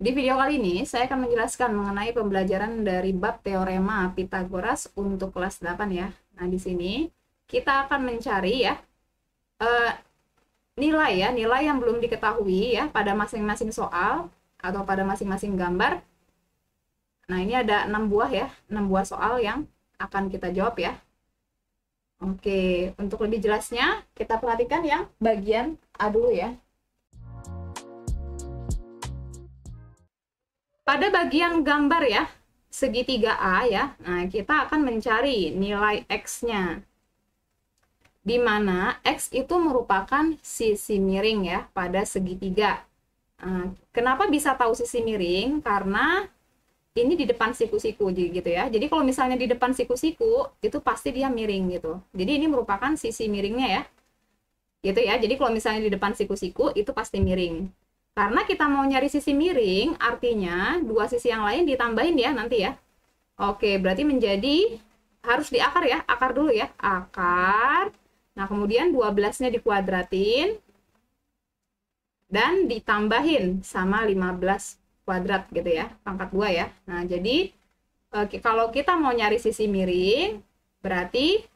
Di video kali ini, saya akan menjelaskan mengenai pembelajaran dari bab teorema Pitagoras untuk kelas 8 ya. Nah, di sini kita akan mencari ya eh, nilai yang belum diketahui ya pada masing-masing soal atau pada masing-masing gambar. Nah, ini ada 6 buah ya, 6 buah soal yang akan kita jawab ya. Oke, untuk lebih jelasnya kita perhatikan yang bagian A dulu ya. Pada bagian gambar ya, segitiga A ya, nah kita akan mencari nilai X-nya. Di mana X itu merupakan sisi miring ya pada segitiga. Nah, kenapa bisa tahu sisi miring? Karena ini di depan siku-siku gitu ya. Jadi kalau misalnya di depan siku-siku, itu pasti dia miring gitu. Jadi ini merupakan sisi miringnya ya. Gitu ya. Jadi kalau misalnya di depan siku-siku, itu pasti miring. Karena kita mau nyari sisi miring, artinya dua sisi yang lain ditambahin ya nanti ya. Oke, berarti menjadi, harus diakar ya, akar dulu ya. Akar, nah kemudian 12-nya dikuadratin, dan ditambahin sama 15 kuadrat gitu ya, pangkat 2 ya. Nah, jadi kalau kita mau nyari sisi miring, berarti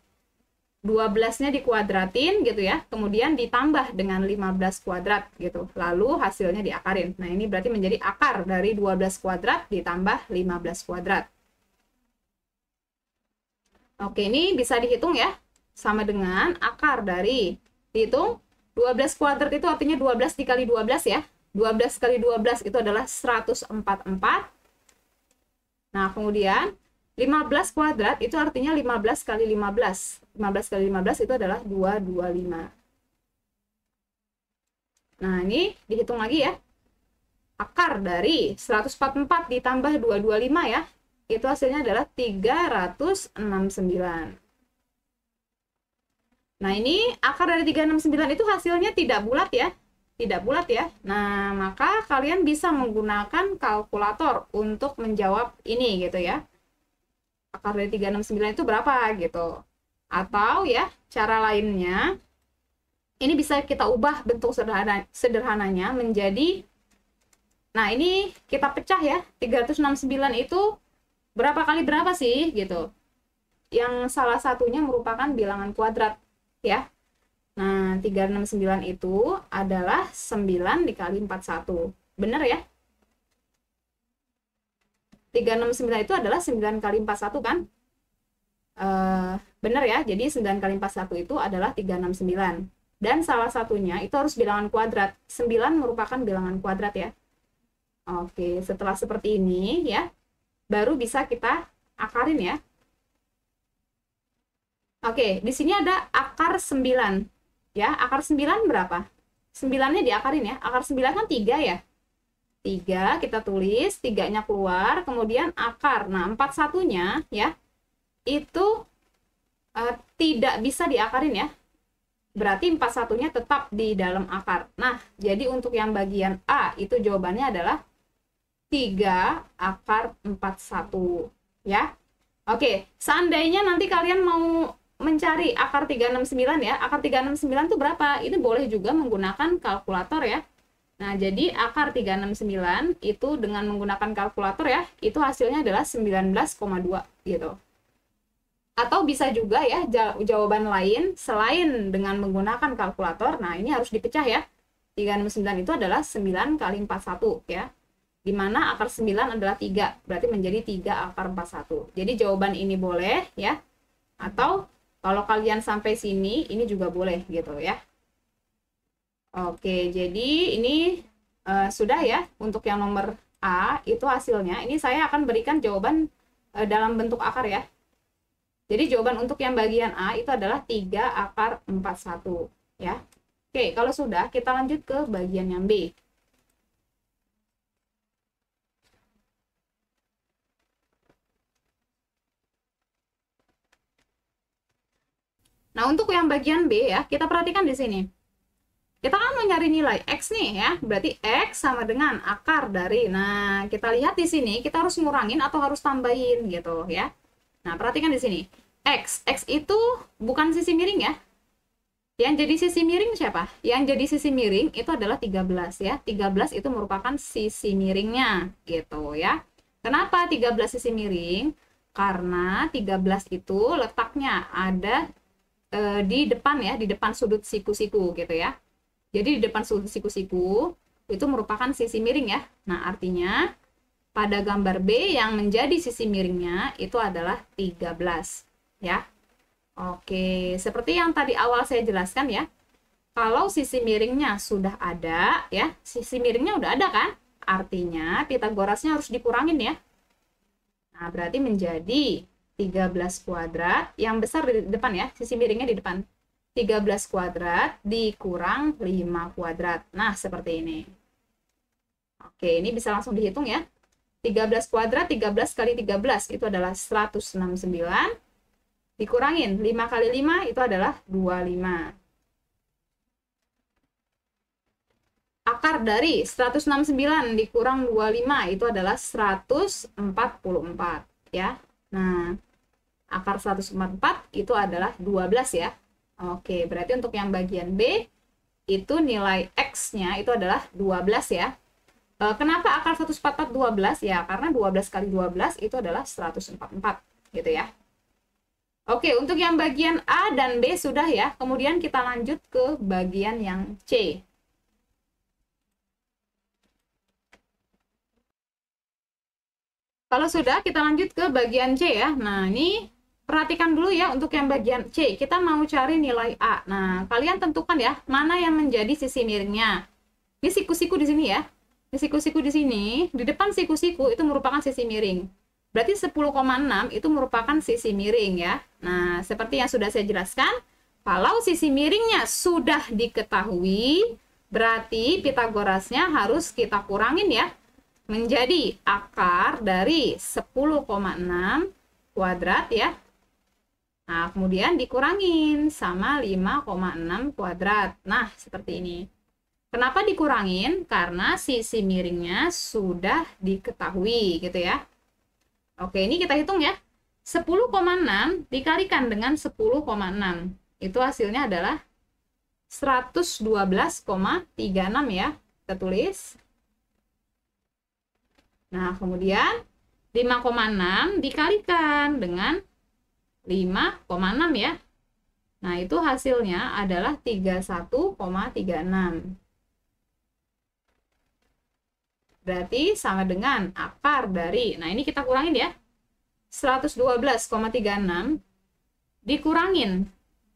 12-nya dikuadratin gitu ya, kemudian ditambah dengan 15 kuadrat gitu. Lalu hasilnya diakarin. Nah, ini berarti menjadi akar dari 12 kuadrat ditambah 15 kuadrat. Oke, ini bisa dihitung ya. Sama dengan akar dari, dihitung, 12 kuadrat itu artinya 12 dikali 12 ya. 12 kali 12 itu adalah 144. Nah, kemudian 15 kuadrat itu artinya 15 kali 15. 15 kali 15 itu adalah 225. Nah, ini dihitung lagi ya. Akar dari 144 ditambah 225 ya. Itu hasilnya adalah 369. Nah, ini akar dari 369 itu hasilnya tidak bulat ya. Tidak bulat ya. Nah, maka kalian bisa menggunakan kalkulator untuk menjawab ini gitu ya. Akar dari 369 itu berapa gitu. Atau ya, cara lainnya, ini bisa kita ubah bentuk sederhananya menjadi, nah ini kita pecah ya, 369 itu berapa kali berapa sih gitu. Yang salah satunya merupakan bilangan kuadrat ya. Nah, 369 itu adalah 9 dikali 41. Benar ya? 369 itu adalah 9 kali 41 kan? Benar ya? Jadi 9 kali 41 itu adalah 369. Dan salah satunya itu harus bilangan kuadrat. 9 merupakan bilangan kuadrat ya. Oke, setelah seperti ini ya, baru bisa kita akarin ya. Oke, di sini ada akar 9. Ya, akar 9 berapa? 9-nya diakarin ya. Akar 9 kan 3 ya. 3 kita tulis, 3-nya keluar, kemudian akar. Nah, 41-nya ya, itu tidak bisa diakarin ya. Berarti 41-nya tetap di dalam akar. Nah, jadi untuk yang bagian A, itu jawabannya adalah 3 akar 41. Ya. Oke, seandainya nanti kalian mau mencari akar 369 ya, akar 369 itu berapa? Ini boleh juga menggunakan kalkulator ya. Nah, jadi akar 369 itu dengan menggunakan kalkulator ya, itu hasilnya adalah 19,2 gitu. Atau bisa juga ya, jawaban lain selain dengan menggunakan kalkulator, nah ini harus dipecah ya. 369 itu adalah 9 kali 41 ya. Dimana akar 9 adalah 3, berarti menjadi 3 akar 41. Jadi jawaban ini boleh ya. Atau kalau kalian sampai sini, ini juga boleh gitu ya. Oke, jadi ini sudah ya untuk yang nomor A, itu hasilnya. Ini saya akan berikan jawaban dalam bentuk akar ya. Jadi jawaban untuk yang bagian A itu adalah 3 akar 41 ya. Oke, kalau sudah kita lanjut ke bagian yang B. Nah, untuk yang bagian B ya, kita perhatikan di sini. Kita kan mau nyari nilai X nih ya, berarti X sama dengan akar dari, nah kita lihat di sini, kita harus ngurangin atau harus tambahin gitu ya. Nah, perhatikan di sini. X itu bukan sisi miring ya. Yang jadi sisi miring siapa? Yang jadi sisi miring itu adalah 13 ya. 13 itu merupakan sisi miringnya gitu ya. Kenapa 13 sisi miring? Karena 13 itu letaknya ada di depan ya, di depan sudut siku-siku gitu ya. Jadi di depan sudut siku-siku itu merupakan sisi miring ya. Nah, artinya pada gambar B yang menjadi sisi miringnya itu adalah 13 ya. Oke, seperti yang tadi awal saya jelaskan ya. Kalau sisi miringnya sudah ada ya, sisi miringnya udah ada kan? Artinya Pitagorasnya harus dikurangin ya. Nah, berarti menjadi 13 kuadrat, yang besar di depan ya, sisi miringnya di depan. 13 kuadrat dikurang 5 kuadrat. Nah, seperti ini. Oke, ini bisa langsung dihitung ya. 13 kuadrat, 13 kali 13 itu adalah 169. Dikurangin 5 kali 5 itu adalah 25. Akar dari 169 dikurang 25 itu adalah 144 ya. Nah, akar 144 itu adalah 12 ya. Oke, berarti untuk yang bagian B itu nilai X-nya itu adalah 12 ya. Kenapa akar 144 12? Ya, karena 12 kali 12 itu adalah 144 gitu ya. Oke, untuk yang bagian A dan B sudah ya. Kemudian kita lanjut ke bagian yang C. Kalau sudah, kita lanjut ke bagian C ya. Nah, ini perhatikan dulu ya untuk yang bagian C. Kita mau cari nilai A. Nah, kalian tentukan ya, mana yang menjadi sisi miringnya. Ini siku-siku di sini ya. Ini siku-siku di sini, di depan siku-siku itu merupakan sisi miring. Berarti 10,6 itu merupakan sisi miring ya. Nah, seperti yang sudah saya jelaskan, kalau sisi miringnya sudah diketahui, berarti Pitagorasnya harus kita kurangin ya. Menjadi akar dari 10,6 kuadrat ya. Nah, kemudian dikurangin sama 5,6 kuadrat. Nah, seperti ini. Kenapa dikurangin? Karena sisi miringnya sudah diketahui gitu ya. Oke, ini kita hitung ya. 10,6 dikalikan dengan 10,6. Itu hasilnya adalah 112,36 ya. Kita tulis. Nah, kemudian 5,6 dikalikan dengan 5,6 ya. Nah, itu hasilnya adalah 31,36. Berarti sama dengan akar dari, nah ini kita kurangin ya, 112,36 dikurangin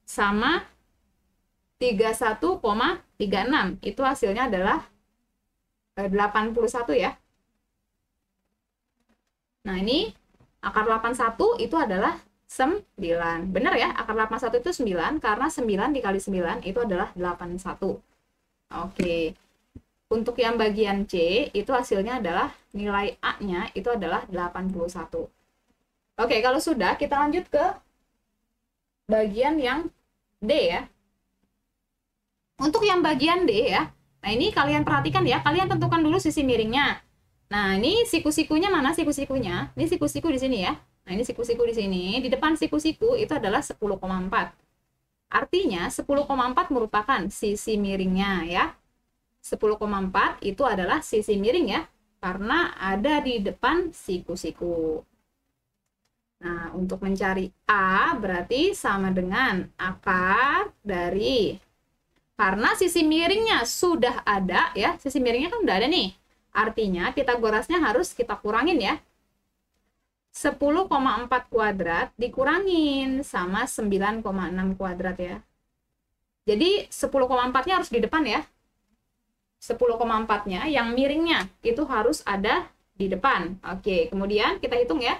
sama 31,36. Itu hasilnya adalah 81 ya. Nah, ini akar 81 itu adalah 9. Benar ya, akar 81 itu 9 karena 9 dikali 9 itu adalah 81. Oke. Untuk yang bagian C, itu hasilnya adalah nilai A-nya itu adalah 81. Oke, kalau sudah, kita lanjut ke bagian yang D ya. Untuk yang bagian D ya, nah ini kalian perhatikan ya, kalian tentukan dulu sisi miringnya. Nah, ini siku-sikunya mana siku-sikunya? Ini siku-siku di sini ya. Nah, ini siku-siku di sini. Di depan siku-siku itu adalah 10,4. Artinya, 10,4 merupakan sisi miringnya ya. 10,4 itu adalah sisi miring ya, karena ada di depan siku-siku. Nah, untuk mencari A berarti sama dengan akar dari, karena sisi miringnya sudah ada ya, sisi miringnya kan udah ada nih. Artinya Pitagorasnya harus kita kurangin ya. 10,4 kuadrat dikurangin sama 9,6 kuadrat ya. Jadi 10,4-nya harus di depan ya. 10,4-nya yang miringnya itu harus ada di depan. Oke, kemudian kita hitung ya.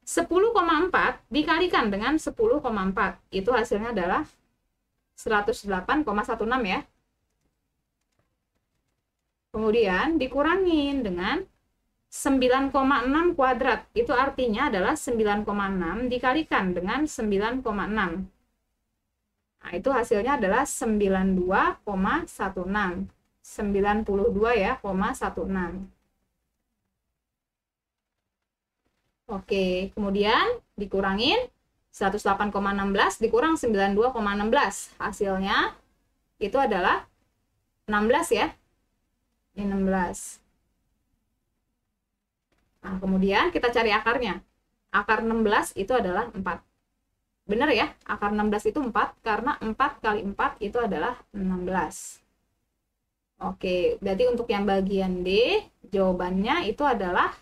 10,4 dikalikan dengan 10,4 itu hasilnya adalah 108,16 ya. Kemudian dikurangin dengan 9,6 kuadrat. Itu artinya adalah 9,6 dikalikan dengan 9,6. Nah, itu hasilnya adalah 92,16. 92 ya, 16. Oke, kemudian dikurangin 108,16 dikurang 92,16. Hasilnya itu adalah 16 ya. Ini 16. Nah, kemudian kita cari akarnya. Akar 16 itu adalah 4. Benar ya? Akar 16 itu 4 karena 4 kali 4 itu adalah 16. Oke, berarti untuk yang bagian D, jawabannya itu adalah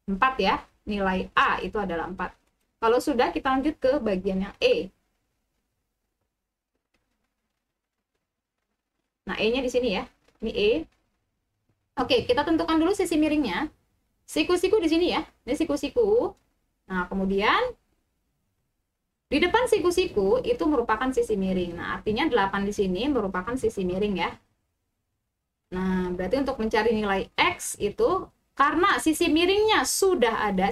4 ya. Nilai A itu adalah 4. Kalau sudah, kita lanjut ke bagian yang E. Nah, E-nya di sini ya. Ini E. Oke, kita tentukan dulu sisi miringnya. Siku-siku di sini ya. Ini siku-siku. Nah, kemudian di depan siku-siku itu merupakan sisi miring. Nah, artinya 8 di sini merupakan sisi miring ya. Nah, berarti untuk mencari nilai X itu, karena sisi miringnya sudah ada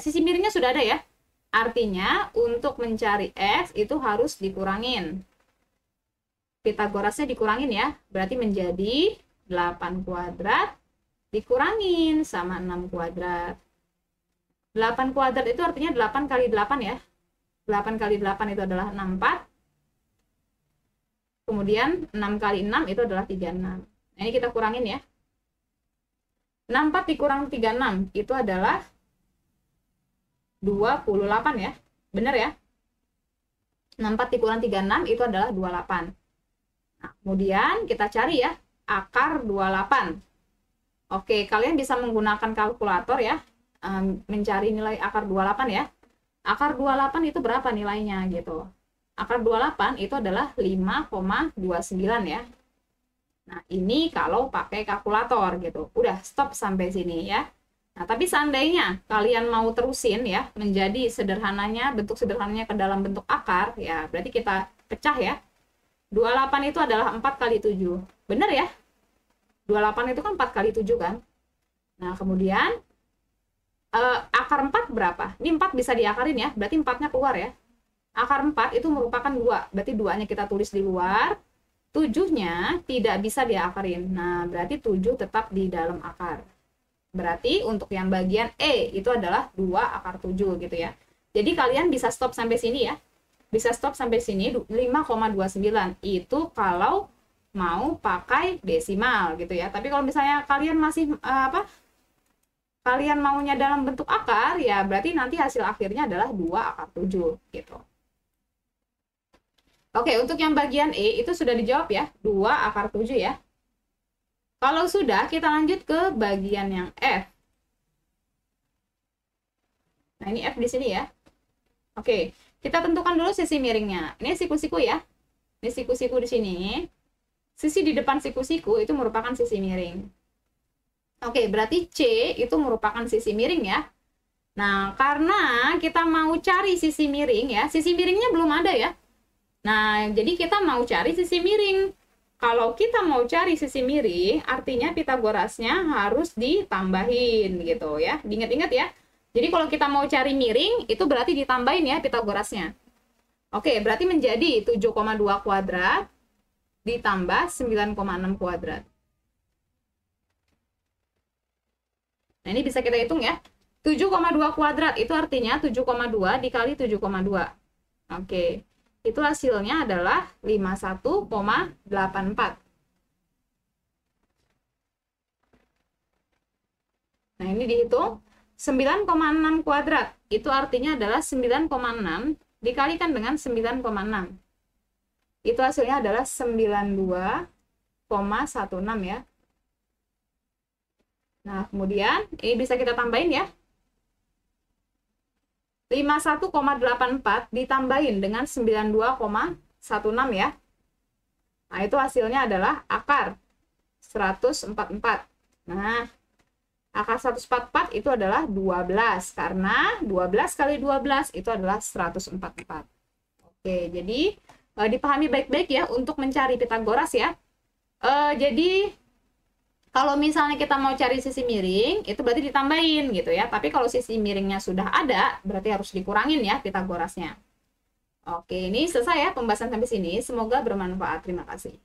ya. Artinya, untuk mencari X itu harus dikurangin. Pitagorasnya dikurangin ya. Berarti menjadi 8 kuadrat dikurangin sama 6 kuadrat. 8 kuadrat itu artinya 8 kali 8 ya. 8 kali 8 itu adalah 64. Kemudian 6 kali 6 itu adalah 36. Nah, ini kita kurangin ya. 64 dikurang 36 itu adalah 28 ya. Benar ya? 64 dikurang 36 itu adalah 28. Nah, kemudian kita cari ya akar 28. Oke, kalian bisa menggunakan kalkulator ya. Mencari nilai akar 28 ya. Akar 28 itu berapa nilainya gitu. Akar 28 itu adalah 5,29 ya. Nah, ini kalau pakai kalkulator gitu. Udah, stop sampai sini ya. Nah, tapi seandainya kalian mau terusin ya, menjadi sederhananya, bentuk sederhananya ke dalam bentuk akar, ya berarti kita pecah ya. 28 itu adalah 4 kali 7. Bener ya? 28 itu kan 4 kali 7 kan? Nah, kemudian akar 4 berapa? Ini 4 bisa diakarin ya, berarti 4-nya keluar ya. Akar 4 itu merupakan 2, berarti 2-nya kita tulis di luar, 7-nya tidak bisa diakarin. Nah, berarti 7 tetap di dalam akar. Berarti untuk yang bagian E itu adalah 2 akar 7 gitu ya. Jadi kalian bisa stop sampai sini ya. Bisa stop sampai sini 5,29. Itu kalau mau pakai desimal gitu ya. Tapi kalau misalnya kalian masih kalian maunya dalam bentuk akar, ya berarti nanti hasil akhirnya adalah 2 akar 7 gitu. Oke, untuk yang bagian E itu sudah dijawab ya, 2 akar 7 ya. Kalau sudah, kita lanjut ke bagian yang F. Nah, ini F di sini ya. Oke, kita tentukan dulu sisi miringnya. Ini siku-siku ya. Ini siku-siku di sini. Sisi di depan siku-siku itu merupakan sisi miring. Oke, berarti C itu merupakan sisi miring ya. Nah, karena kita mau cari sisi miring ya, sisi miringnya belum ada ya. Nah, jadi kita mau cari sisi miring. Kalau kita mau cari sisi miring, artinya Pitagorasnya harus ditambahin gitu ya. Diingat-ingat ya. Jadi kalau kita mau cari miring, itu berarti ditambahin ya Pitagorasnya. Oke, berarti menjadi 7,2 kuadrat ditambah 9,6 kuadrat. Nah, ini bisa kita hitung ya. 7,2 kuadrat itu artinya 7,2 dikali 7,2. Oke. Itu hasilnya adalah 51,84. Nah, ini dihitung 9,6 kuadrat. Itu artinya adalah 9,6 dikalikan dengan 9,6. Itu hasilnya adalah 92,16 ya. Nah, kemudian ini bisa kita tambahin ya. 51,84 ditambahin dengan 92,16 ya. Nah, itu hasilnya adalah akar 144. Nah, akar 144 itu adalah 12, karena 12 kali 12 itu adalah 144. Oke, jadi dipahami baik-baik ya untuk mencari Pitagoras ya. Jadi kalau misalnya kita mau cari sisi miring, itu berarti ditambahin gitu ya. Tapi kalau sisi miringnya sudah ada, berarti harus dikurangin ya Pitagorasnya. Oke, ini selesai ya pembahasan sampai sini. Semoga bermanfaat. Terima kasih.